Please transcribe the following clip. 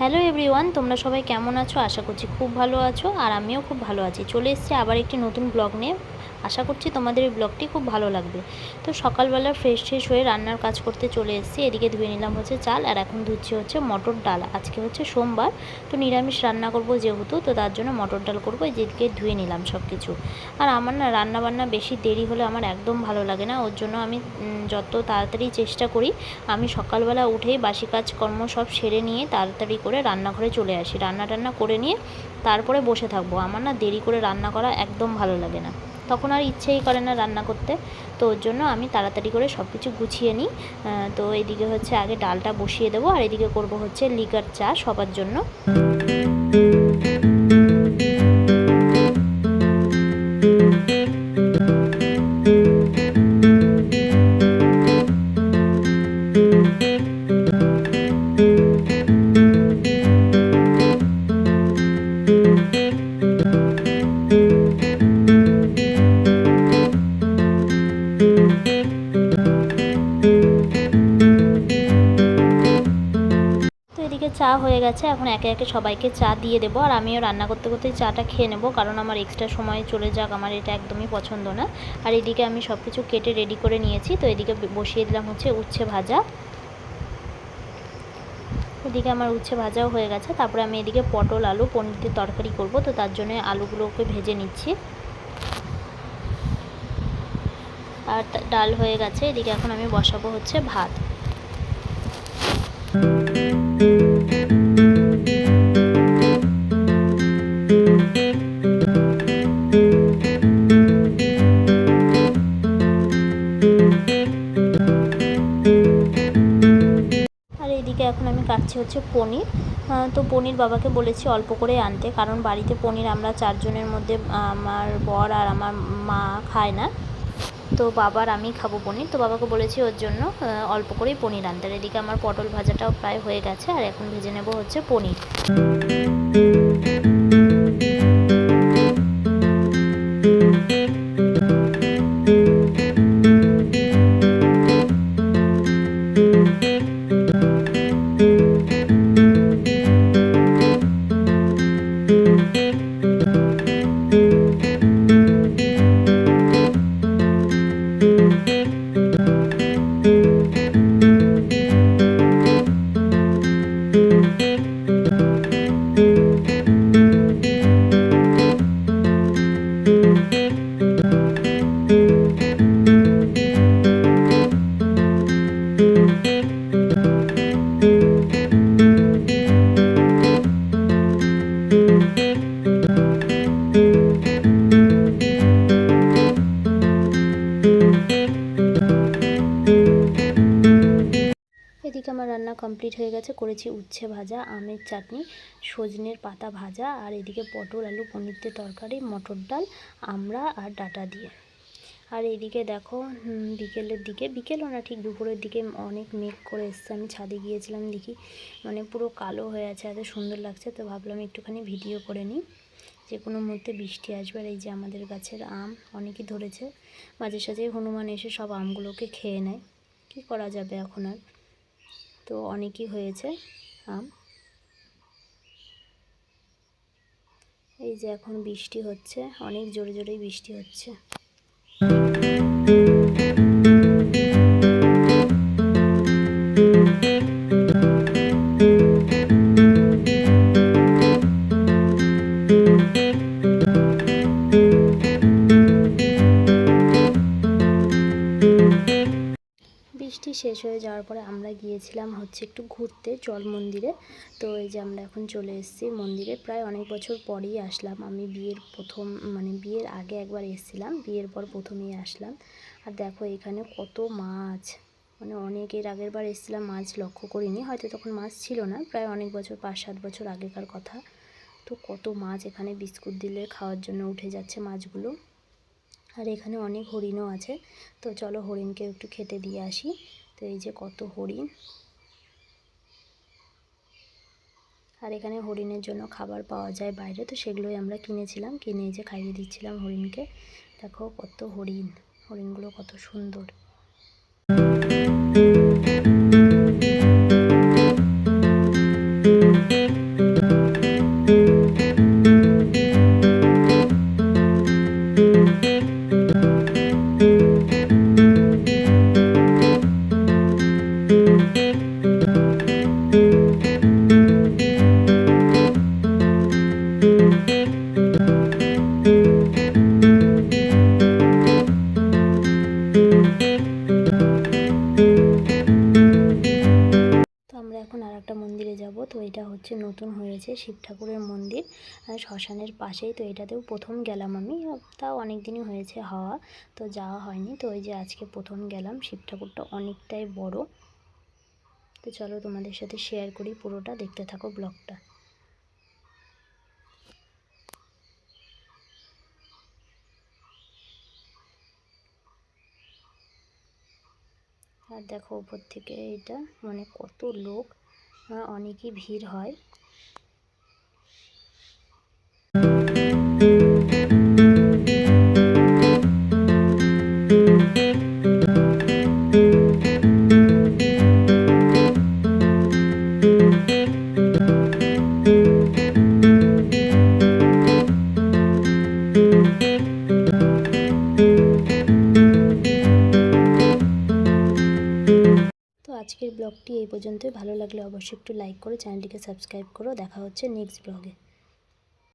Hello everyone, তোমরা সবাই কেমন আছো? আশা করছি খুব ভালো আছো, আর আমিও খুব ভালো আছি। চলে এসেছি আবার একটি নতুন ব্লগ নিয়ে। আশা করছি তোমাদের এই ব্লগটি খুব ভালো লাগবে। তো সকালবেলা ফ্রেশ হয়ে রান্নার কাজ করতে চলে এসেছি। এদিকে ধুয়ে নিলাম হচ্ছে চাল, আর এখন ধুচ্ছি হচ্ছে মটর ডাল। আজকে হচ্ছে সোমবার, তো নিরামিষ রান্না করব যেহেতু, তো তার জন্য মটর ডাল করবো। যেদিকে ধুয়ে নিলাম সব কিছু। আর আমার না রান্নাবান্না বেশি দেরি হলে আমার একদম ভালো লাগে না, ওর জন্য আমি যত তাড়াতাড়ি চেষ্টা করি আমি সকালবেলা উঠেই বাসি কাজকর্ম সব সেরে নিয়ে তাড়াতাড়ি করে রান্নাঘরে চলে আসি। রান্না করে নিয়ে তারপরে বসে থাকবো। আমার না দেরি করে রান্না করা একদম ভালো লাগে না, তখন আর ইচ্ছেই করে না রান্না করতে। তো ওর জন্য আমি তাড়াতাড়ি করে সব কিছু গুছিয়ে নিই। তো এদিকে হচ্ছে আগে ডালটা বসিয়ে দেবো, আর এদিকে করব হচ্ছে লিকার চা সবার জন্য। চা হয়ে গেছে, এখন একে একে সবাইকে চা দিয়ে দেবো। আর আমিও রান্না করতে করতেই চাটা খেয়ে নেবো, কারণ আমার এক্সট্রা সময় চলে যাক আমার এটা একদমই পছন্দ না। আর এদিকে আমি সব কিছু কেটে রেডি করে নিয়েছি। তো এদিকে বসিয়ে দিলাম হচ্ছে উচ্ছে ভাজা। এদিকে আমার উচ্ছে ভাজাও হয়ে গেছে। তারপরে আমি এদিকে পটল আলু পনির দিয়ে তরকারি করব, তো তার জন্য আলুগুলোকে ভেজে নিচ্ছি। আর ডাল হয়ে গেছে। এদিকে এখন আমি বসাবো হচ্ছে ভাত। এখন আমি কাটছি হচ্ছে পনির। তো পনির বাবাকে বলেছি অল্প করে আনতে, কারণ বাড়িতে পনির আমরা 4 জনের মধ্যে, আমার বর আর আমার মা খায় না। তো বাবার আমি খাবো পনির, তো বাবাকে বলেছি ওর জন্য অল্প করেই পনির আনতে। আর এদিকে আমার পটল ভাজাটাও প্রায় হয়ে গেছে, আর এখন ভেজে নেব হচ্ছে পনির। এদিকে আমার রান্না কমপ্লিট হয়ে গেছে। করেছি উচ্ছে ভাজা, আমের চাটনি, সজনের পাতা ভাজা, আর এদিকে পটল আলু পনির দিয়ে তরকারি, মটর ডাল, আমড়া আর ডাঁটা দিয়ে। আর এইদিকে দেখো বিকেলের দিকে, বিকেলও না ঠিক দুপুরের দিকে অনেক মেঘ করে এসছে। আমি ছাদে গিয়েছিলাম, দেখি মানে পুরো কালো হয়ে আছে, এত সুন্দর লাগছে। তো ভাবলাম একটুখানি ভিডিও করে নিই, যে কোনো মুহূর্তে বৃষ্টি আসবে। আর এই যে আমাদের গাছের আম অনেকই ধরেছে, মাঝে সাঝে হনুমান এসে সব আমগুলোকে খেয়ে নেয়, কী করা যাবে এখন আর। তো অনেকই হয়েছে আম। এই যে এখন বৃষ্টি হচ্ছে, অনেক জোরে জোরেই বৃষ্টি হচ্ছে। বৃষ্টি শেষ হয়ে যাওয়ার পরে আমরা গিয়েছিলাম হচ্ছে একটু ঘুরতে জল মন্দিরে। তো এই যে আমরা এখন চলে এসেছি মন্দিরে, প্রায় অনেক বছর পরেই আসলাম। আমি বিয়ের প্রথম বিয়ের আগে একবার এসেছিলাম, বিয়ের পর প্রথমেই আসলাম। আর দেখো এখানে কত মাছ, অনেক, এর আগের বার এসেছিলাম মাছ লক্ষ্য করিনি, হয়তো তখন মাছ ছিল না, প্রায় অনেক বছর 5-7 বছর আগেকার কথা। তো কত মাছ এখানে বিস্কুট দিলে খাওয়ার জন্য উঠে যাচ্ছে মাছগুলো। আর এখানে অনেক হরিণও আছে, তো চলো হরিণকে একটু খেতে দিয়ে আসি। তো এই যে কত হরিণ, আর এখানে হরিণের জন্য খাবার পাওয়া যায় বাইরে, তো সেগুলোই আমরা কিনেছিলাম, কিনে যে খাইয়ে দিচ্ছিলাম হরিণকে। দেখো কত হরিণ, হরিণগুলো কত সুন্দর। যাব। তো এটা হচ্ছে নতুন হয়েছে শিব ঠাকুরের মন্দির শ্মশানের পাশেই। তো এটাতেও প্রথম গেলাম আমি, তাও অনেক দিনই হয়েছে হওয়া, তো যাওয়া হয়নি। তো ওই যে আজকে প্রথম গেলাম। শিব ঠাকুরটা অনেকটাই বড়। তো চলো তোমাদের সাথে শেয়ার করি, পুরোটা দেখতে থাকো ব্লগটা। আর দেখো উপর থেকে এটা মানে কত লোক, অনেকই ভিড় হয়। তো আজকের ব্লগটি এই পর্যন্তই। ভালো লাগলে অবশ্যই একটু লাইক করো, চ্যানেলটিকে সাবস্ক্রাইব করো। দেখা হচ্ছে নেক্সট ব্লগে।